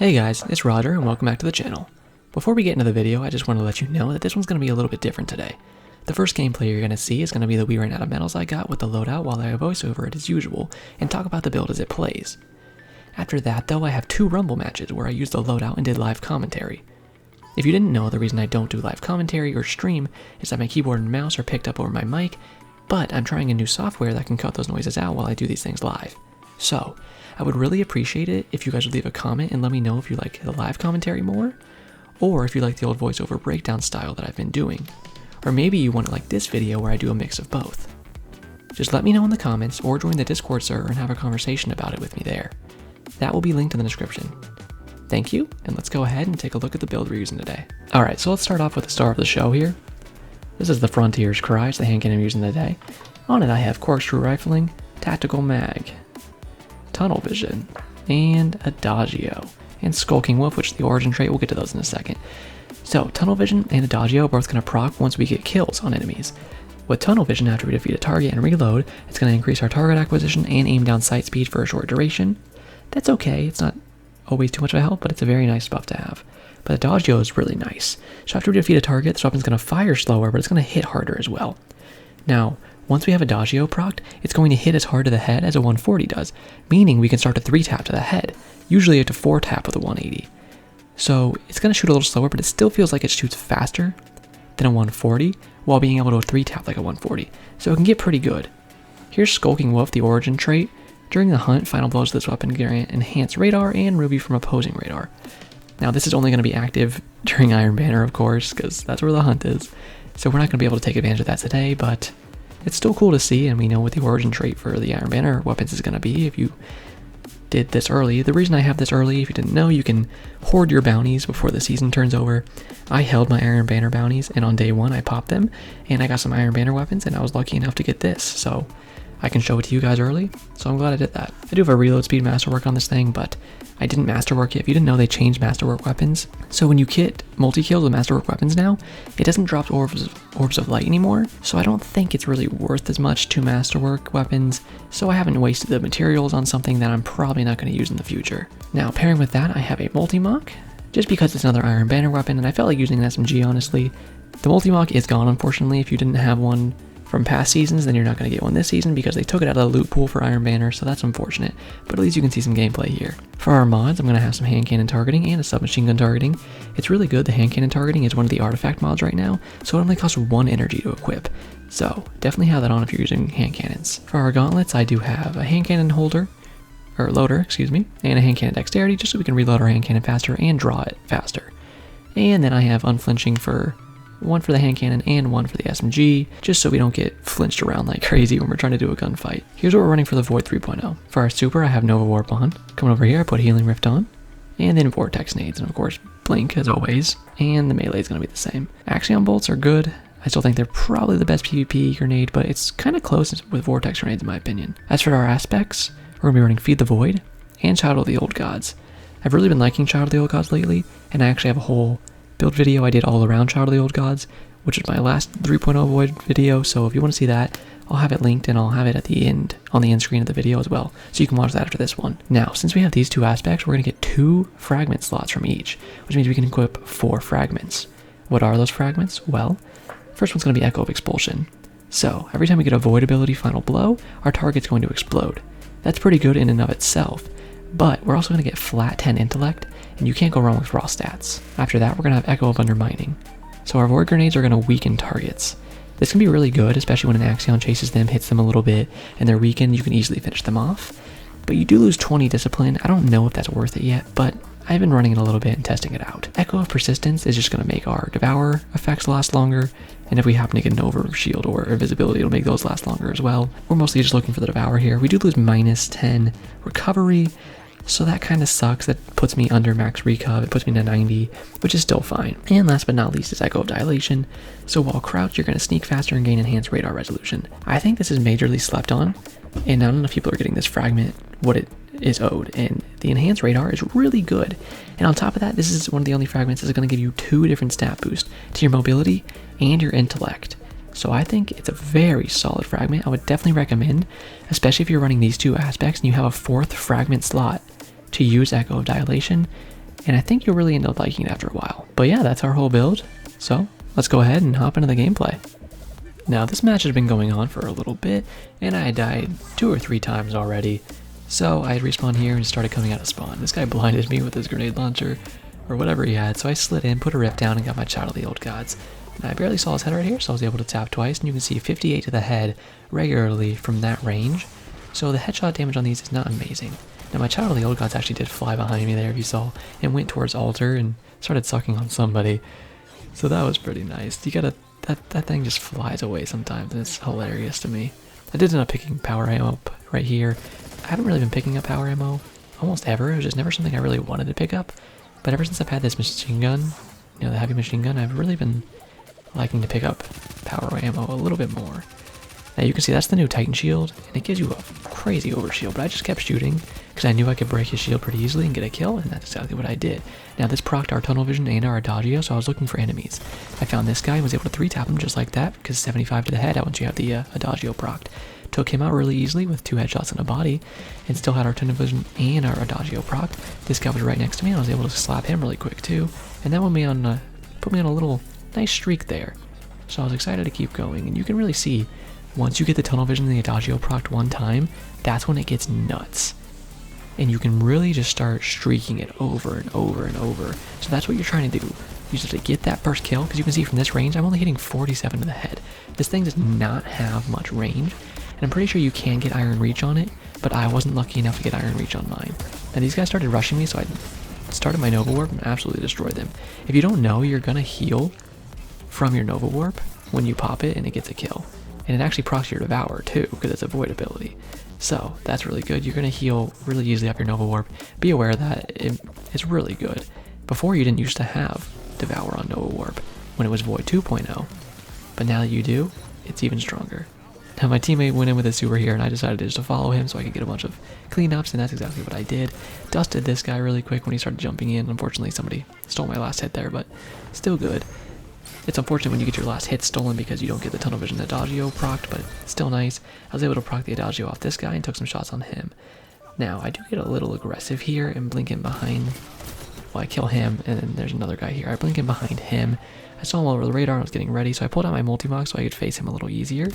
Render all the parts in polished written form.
Hey guys, it's Roger and welcome back to the channel. Before we get into the video, I just want to let you know that this one's going to be a little bit different today. The first gameplay you're going to see is going to be the We Ran Out of Medals I got with the loadout while I voice over it as usual and talk about the build as it plays. After that though, I have 2 Rumble matches where I used the loadout and did live commentary. If you didn't know, the reason I don't do live commentary or stream is that my keyboard and mouse are picked up over my mic, but I'm trying a new software that can cut those noises out while I do these things live. So, I would really appreciate it if you guys would leave a comment and let me know if you like the live commentary more, or if you like the old voiceover breakdown style that I've been doing. Or maybe you want to like this video where I do a mix of both. Just let me know in the comments or join the Discord server and have a conversation about it with me there. That will be linked in the description. Thank you, and let's go ahead and take a look at the build we're using today. Alright, so let's start off with the star of the show here. This is the Frontier's Cry, it's the hand cannon I'm using today. On it I have Corkscrew Rifling, Tactical Mag, Tunnel Vision, and Adagio, and Skulking Wolf, which is the origin trait. We'll get to those in a second. So, Tunnel Vision and Adagio are both going to proc once we get kills on enemies. With Tunnel Vision, after we defeat a target and reload, it's going to increase our target acquisition and aim down sight speed for a short duration. That's okay, it's not always too much of a help, but it's a very nice buff to have. But Adagio is really nice. So after we defeat a target, this weapon's going to fire slower, but it's going to hit harder as well. Now, once we have Adagio procced, it's going to hit as hard to the head as a 140 does, meaning we can start to 3-tap to the head, usually up to 4-tap with a 180. So it's going to shoot a little slower, but it still feels like it shoots faster than a 140, while being able to 3-tap like a 140, so it can get pretty good. Here's Skulking Wolf, the origin trait. During the hunt, final blows of this weapon grant enhanced radar and Ruby from opposing radar. Now this is only going to be active during Iron Banner, of course, because that's where the hunt is, so we're not going to be able to take advantage of that today, but it's still cool to see, and we know what the origin trait for the Iron Banner weapons is going to be if you did this early. The reason I have this early, if you didn't know, you can hoard your bounties before the season turns over. I held my Iron Banner bounties, and on day 1 I popped them, and I got some Iron Banner weapons, and I was lucky enough to get this, so I can show it to you guys early, so I'm glad I did that. I do have a reload speed masterwork on this thing, but I didn't masterwork it. If you didn't know, they changed masterwork weapons. So when you get multi-kills with masterwork weapons now, it doesn't drop orbs of light anymore, so I don't think it's really worth as much to masterwork weapons, so I haven't wasted the materials on something that I'm probably not going to use in the future. Now, pairing with that, I have a multi-mock, just because it's another Iron Banner weapon, and I felt like using an SMG, honestly. The multi-mock is gone, unfortunately. If you didn't have one from past seasons, then you're not going to get one this season because they took it out of the loot pool for Iron Banner, so that's unfortunate, but at least you can see some gameplay here. For our mods, I'm going to have some hand cannon targeting and a submachine gun targeting. It's really good. The hand cannon targeting is one of the artifact mods right now, so it only costs 1 energy to equip, so definitely have that on if you're using hand cannons. For our gauntlets, I do have a hand cannon loader, and a hand cannon dexterity, just so we can reload our hand cannon faster and draw it faster. And then I have unflinching for 1 for the hand cannon and 1 for the SMG, just so we don't get flinched around like crazy when we're trying to do a gunfight. Here's what we're running for the Void 3.0. For our super, I have Nova Warp on. Coming over here, I put Healing Rift on, and then Vortex Nades, and of course, Blink as always, and the melee is going to be the same. Axion Bolts are good. I still think they're probably the best PvP grenade, but it's kind of close with Vortex Grenades in my opinion. As for our aspects, we're going to be running Feed the Void and Shadow of the Old Gods. I've really been liking Shadow of the Old Gods lately, and I actually have a whole build video I did all around Shadow of the Old Gods, which is my last 3.0 Void video, so if you want to see that, I'll have it linked and I'll have it at the end, on the end screen of the video as well, so you can watch that after this one. Now, since we have these 2 aspects, we're going to get 2 fragment slots from each, which means we can equip 4 fragments. What are those fragments? Well, first one's going to be Echo of Expulsion. So, every time we get a Void ability Final Blow, our target's going to explode. That's pretty good in and of itself, but we're also going to get flat 10 intellect, and you can't go wrong with raw stats. After that, we're going to have Echo of Undermining. So our Void Grenades are going to weaken targets. This can be really good, especially when an Axion chases them, hits them a little bit, and they're weakened, you can easily finish them off. But you do lose 20 Discipline. I don't know if that's worth it yet, but I've been running it a little bit and testing it out. Echo of Persistence is just going to make our Devour effects last longer, and if we happen to get an Overshield or Invisibility, it'll make those last longer as well. We're mostly just looking for the Devour here. We do lose minus 10 Recovery, so that kind of sucks. That puts me under max recov, it puts me to 90, which is still fine. And last but not least is Echo of Dilation. So while crouched, you're going to sneak faster and gain enhanced radar resolution. I think this is majorly slept on, and not enough people are getting this fragment what it is owed, and the enhanced radar is really good. And on top of that, this is one of the only fragments that's going to give you 2 different stat boosts to your mobility and your intellect. So I think it's a very solid fragment. I would definitely recommend, especially if you're running these 2 aspects and you have a 4th fragment slot to use Echo of Dilation. and I think you'll really end up liking it after a while. But yeah, that's our whole build, so let's go ahead and hop into the gameplay. Now this match has been going on for a little bit, and I died 2 or 3 times already, so I respawned here and started coming out of spawn. This guy blinded me with his grenade launcher, or whatever he had, so I slid in, put a rift down, and got my Child of the Old Gods. And I barely saw his head right here, so I was able to tap twice, and you can see 58 to the head regularly from that range. So the headshot damage on these is not amazing. Now my Child of the Old Gods actually did fly behind me there, if you saw, and went towards altar and started sucking on somebody. So that was pretty nice. You gotta, that thing just flies away sometimes, and it's hilarious to me. I did end up picking power ammo up right here. I haven't really been picking up power ammo almost ever. It was just never something I really wanted to pick up. But ever since I've had this machine gun, you know, the heavy machine gun, I've really been liking to pick up power ammo a little bit more. Now you can see that's the new Titan shield, and it gives you a crazy overshield, but I just kept shooting because I knew I could break his shield pretty easily and get a kill, and that's exactly what I did. Now this procced our tunnel vision and our adagio, so I was looking for enemies. I found this guy and was able to 3-tap him just like that, because 75 to the head once you have the adagio procced. Took him out really easily with 2 headshots in a body, and still had our tunnel vision and our adagio procced. This guy was right next to me, and I was able to slap him really quick too, and that put me on a little nice streak there. So I was excited to keep going, and you can really see once you get the tunnel vision and the adagio procced one time, that's when it gets nuts. And you can really just start streaking it over and over and over. So that's what you're trying to do. You just have to get that first kill, because you can see from this range, I'm only hitting 47 to the head. This thing does not have much range, and I'm pretty sure you can get Iron Reach on it, but I wasn't lucky enough to get Iron Reach on mine. And these guys started rushing me, so I started my Nova Warp and absolutely destroyed them. If you don't know, you're gonna heal from your Nova Warp when you pop it and it gets a kill. And it actually procs your Devour too, because it's a void ability. So that's really good. You're going to heal really easily off your Nova Warp. Be aware that it's really good. Before you didn't used to have Devour on Nova Warp when it was Void 2.0. But now that you do, it's even stronger. Now my teammate went in with a super here, and I decided just to follow him so I could get a bunch of cleanups, and that's exactly what I did. Dusted this guy really quick when he started jumping in. Unfortunately, somebody stole my last hit there, but still good. It's unfortunate when you get your last hit stolen because you don't get the tunnel vision adagio procced, but it's still nice. I was able to proc the adagio off this guy and took some shots on him. Now, I do get a little aggressive here and blink in behind. Well, I kill him, and then there's another guy here. I blink in behind him. I saw him over the radar and I was getting ready, so I pulled out my multi-mog so I could face him a little easier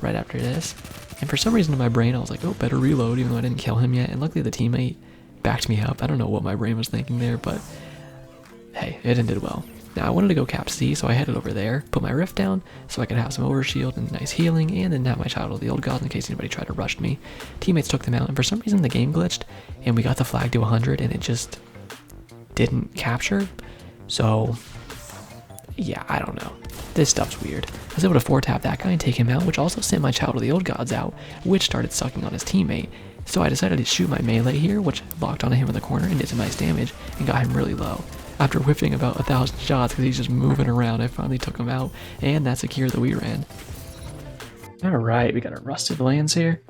right after this. And for some reason in my brain, I was like, oh, better reload, even though I didn't kill him yet. And luckily the teammate backed me up. I don't know what my brain was thinking there, but hey, it ended well. Now I wanted to go cap C, so I headed over there, put my rift down so I could have some overshield and nice healing, and then have my Child of the Old Gods in case anybody tried to rush me. Teammates took them out, and for some reason the game glitched, and we got the flag to 100, and it just didn't capture. So yeah, I don't know. This stuff's weird. I was able to 4-tap that guy and take him out, which also sent my Child of the Old Gods out, which started sucking on his teammate. So I decided to shoot my melee here, which locked onto him in the corner and did some nice damage, and got him really low. After whiffing about 1,000 shots because he's just moving around, I finally took him out, and that's a cure that we ran. Alright, we got a Rusted Lands here.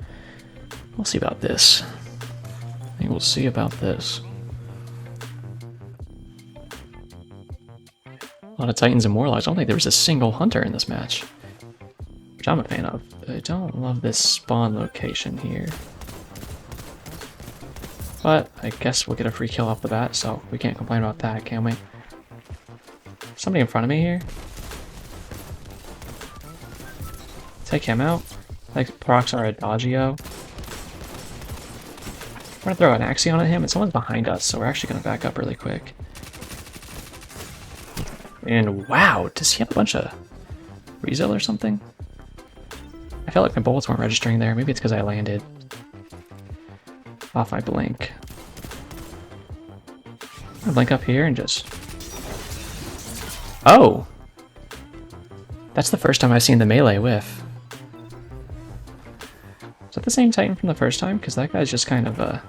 We'll see about this. I think we'll see about this. A lot of Titans and Warlocks. I don't think there was a single Hunter in this match, which I'm a fan of. I don't love this spawn location here. But I guess we'll get a free kill off the bat, so we can't complain about that, can we? Somebody in front of me here. Take him out. Like procs our adagio. We're gonna throw an Axion at him, and someone's behind us, so we're actually gonna back up really quick. And wow, does he have a bunch of Rezel or something? I felt like my bullets weren't registering there. Maybe it's because I landed off my blink. I blink up here and just... Oh! That's the first time I've seen the melee whiff. Is that the same Titan from the first time? Because that guy's just kind of a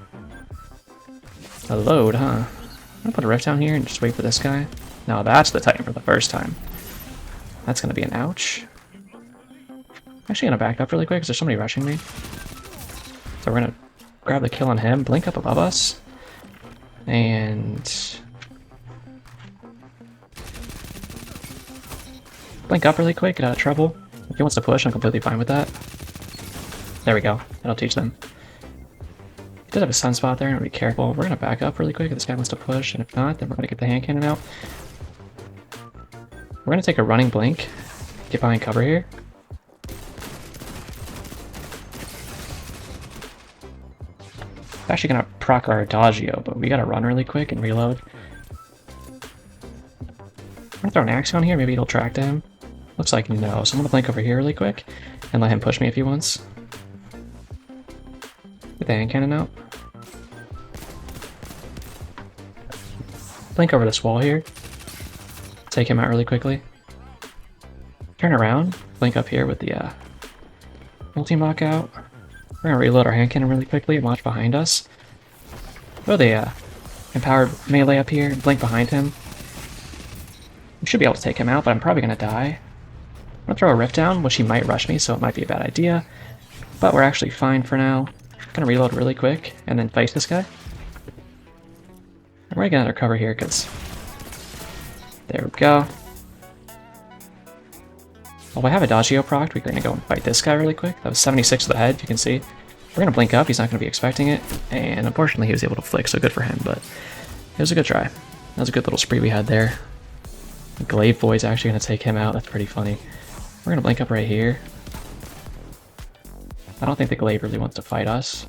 load, huh? I'm gonna put a rift down here and just wait for this guy. No, that's the Titan from the first time. That's gonna be an ouch. I'm actually gonna back up really quick because there's somebody rushing me. So we're gonna grab the kill on him, blink up above us, and blink up really quick, get out of trouble. If he wants to push, I'm completely fine with that. There we go. That'll teach them. He does have a sunspot there, and be careful. We're gonna back up really quick if this guy wants to push, and if not, then we're gonna get the hand cannon out. We're gonna take a running blink, get behind cover here. It's actually gonna proc our Adagio, but we gotta run really quick and reload. I'm gonna throw an axe on here, maybe it'll track to him. Looks like no, so I'm gonna blink over here really quick and let him push me if he wants. Get the hand cannon out. Blink over this wall here. Take him out really quickly. Turn around, blink up here with the multi-mock out. We're gonna reload our hand cannon really quickly and watch behind us. Throw the empowered melee up here and blink behind him. We should be able to take him out, but I'm probably gonna die. I'm gonna throw a rift down, which he might rush me, so it might be a bad idea. But we're actually fine for now. Gonna reload really quick and then fight this guy. I'm gonna get under cover here because there we go. Well, we have Adagio procced. We're gonna go and fight this guy really quick. That was 76 to the head, you can see. We're gonna blink up, he's not gonna be expecting it, and unfortunately he was able to flick, so good for him, but it was a good try. That was a good little spree we had there. The Glaive Boy's actually gonna take him out, that's pretty funny. We're gonna blink up right here. I don't think the Glaive really wants to fight us.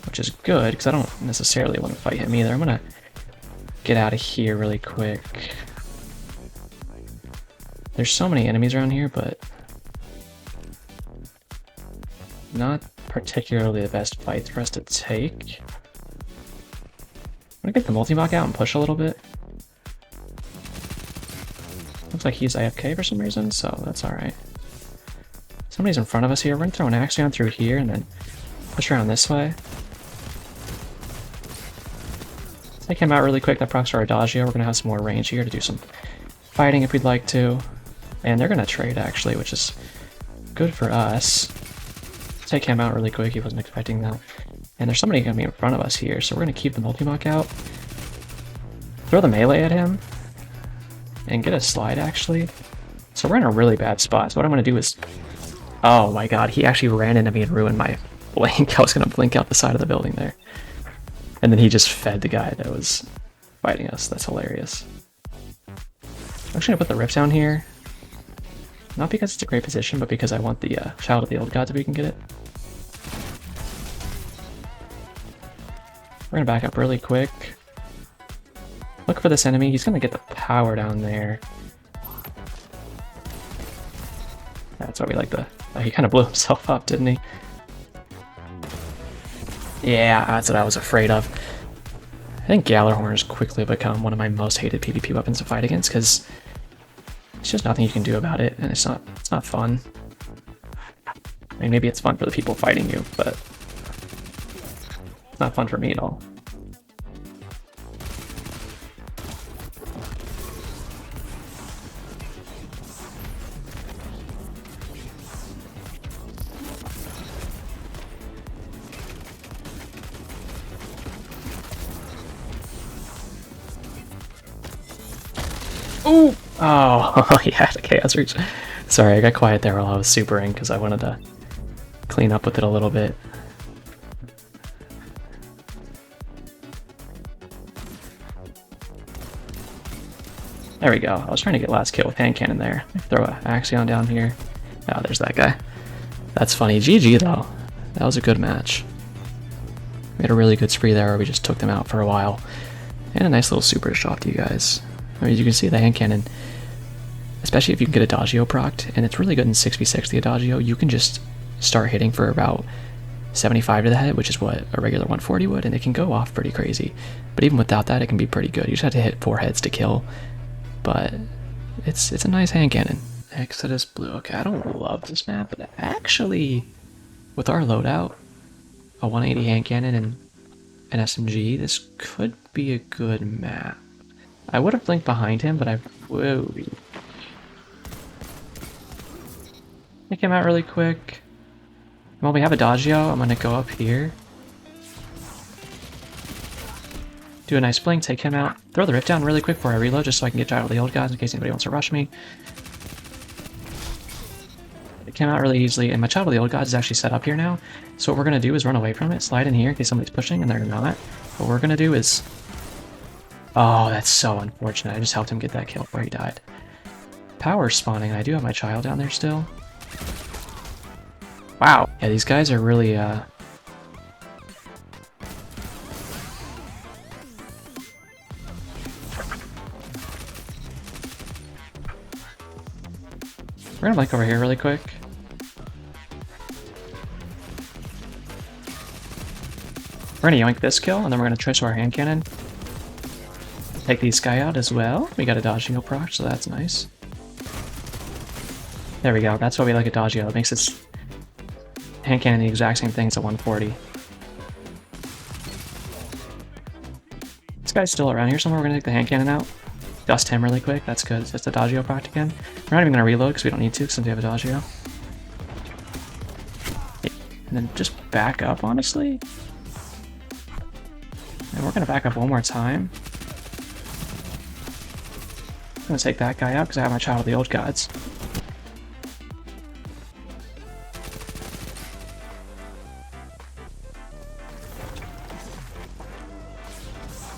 Which is good, because I don't necessarily want to fight him either. I'm gonna get out of here really quick. There's so many enemies around here, but not particularly the best fight for us to take. I'm gonna get the multi-mock out and push a little bit. Looks like he's AFK for some reason, so that's alright. Somebody's in front of us here. We're gonna throw an axe down through here and then push around this way. Take him out really quick. That procs our Adagio. We're gonna have some more range here to do some fighting if we'd like to. And they're gonna trade actually, which is good for us. Take him out really quick. He wasn't expecting that. And there's somebody gonna be in front of us here, so we're gonna keep the multi-mock out. Throw the melee at him. And get a slide actually. So we're in a really bad spot. So what I'm gonna do is... Oh my god, he actually ran into me and ruined my blink. I was gonna blink out the side of the building there. And then he just fed the guy that was fighting us. That's hilarious. I'm actually gonna put the rift down here. Not because it's a great position, but because I want the Child of the Old Gods if we can get it. We're gonna back up really quick. Look for this enemy. He's gonna get the power down there. That's why we like the... Oh, he kind of blew himself up, didn't he? Yeah, that's what I was afraid of. I think Gallarhorn has quickly become one of my most hated PvP weapons to fight against, because there's just nothing you can do about it, and it's not fun. I mean, maybe it's fun for the people fighting you, but it's not fun for me at all. Ooh! Oh, he had a Chaos Reach. Sorry, I got quiet there while I was supering because I wanted to clean up with it a little bit. There we go. I was trying to get last kill with hand cannon there. Throw an Axion down here. Oh, there's that guy. That's funny. GG though. That was a good match. We had a really good spree there where we just took them out for a while. And a nice little super to show off to you guys. I mean, you can see the hand cannon, especially if you can get Adagio procced, and it's really good in 6v6, the Adagio. You can just start hitting for about 75 to the head, which is what a regular 140 would, and it can go off pretty crazy. But even without that, it can be pretty good. You just have to hit 4 heads to kill, but it's a nice hand cannon. Exodus Blue. Okay, I don't love this map, but actually, with our loadout, a 180 hand cannon and an SMG, this could be a good map. I would have blinked behind him, but whoa. Take him out really quick. While we have Adagio, I'm gonna go up here. Do a nice blink, take him out. Throw the rift down really quick before I reload, just so I can get Child of the Old Gods in case anybody wants to rush me. came out really easily, and my Child of the Old Gods is actually set up here now. So what we're going to do is run away from it, slide in here in case somebody's pushing, and they're not. What we're going to do is... Oh, that's so unfortunate. I just helped him get that kill before he died. Power's spawning, and I do have my Child down there still. Wow. Yeah, these guys are really, We're gonna blink over here really quick. We're gonna yoink this kill, and then we're gonna twist our hand cannon. Take these guy out as well. We got a Dodgeo proc, so that's nice. There we go. That's why we like a Dodgeo. It makes its hand cannon the exact same thing as a 140. This guy's still around here somewhere. We're gonna take the hand cannon out. Dust him really quick. That's good. It's just a Dodgeo proc again. We're not even gonna reload because we don't need to since we have a Dodgeo. And then just back up, honestly. And we're gonna back up one more time. I'm gonna take that guy out because I have my Child of the Old Gods.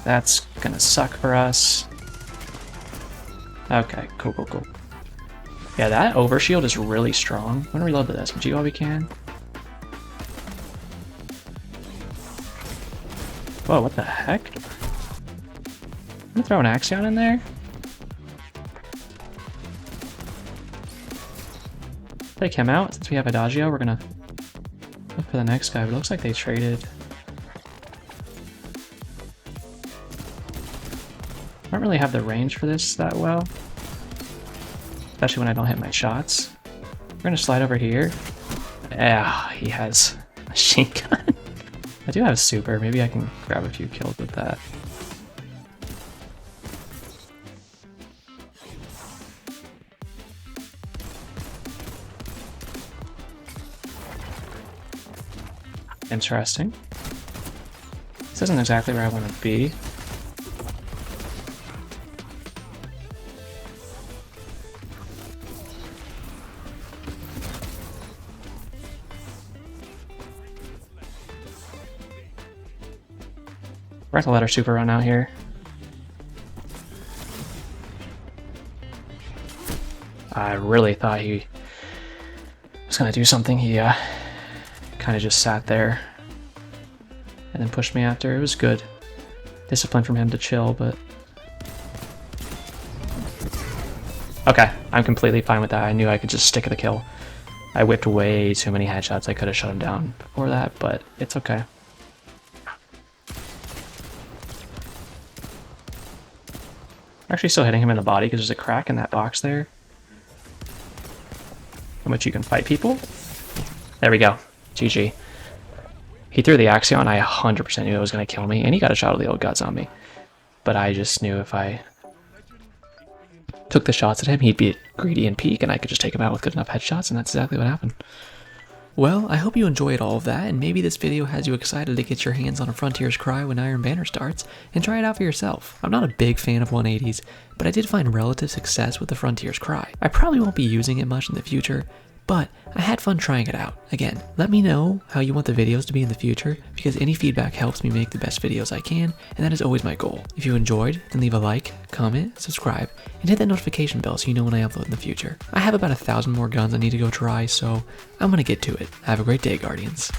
That's gonna suck for us. Okay, cool. Yeah, that overshield is really strong. I'm gonna reload the SMG while we can. Whoa, what the heck? I'm gonna throw an Axion in there. Take him out. Since we have a Dodgeo, we're gonna look for the next guy, but it looks like they traded. I don't really have the range for this that well. Especially when I don't hit my shots. We're gonna slide over here. Yeah, he has a machine gun. I do have a super. Maybe I can grab a few kills with that. Interesting. This isn't exactly where I want to be. We're going to let our super run out here. I really thought he was going to do something. He kind of just sat there and then pushed me after. It was good. Discipline from him to chill, but... Okay, I'm completely fine with that. I knew I could just stick at the kill. I whipped way too many headshots. I could have shut him down before that, but it's okay. Actually still hitting him in the body because there's a crack in that box there in which you can fight people. There we go. GG. He threw the Axion. I 100% knew it was going to kill me, and he got a Shot of the Old Gods on me. But I just knew if I took the shots at him, he'd be greedy and peek, and I could just take him out with good enough headshots, and that's exactly what happened. Well, I hope you enjoyed all of that, and maybe this video has you excited to get your hands on a Frontier's Cry when Iron Banner starts, and try it out for yourself. I'm not a big fan of 180s, but I did find relative success with the Frontier's Cry. I probably won't be using it much in the future, but I had fun trying it out. Again, let me know how you want the videos to be in the future, because any feedback helps me make the best videos I can, and that is always my goal. If you enjoyed, then leave a like, comment, subscribe, and hit that notification bell so you know when I upload in the future. I have about 1,000 more guns I need to go try, so I'm gonna get to it. Have a great day, Guardians.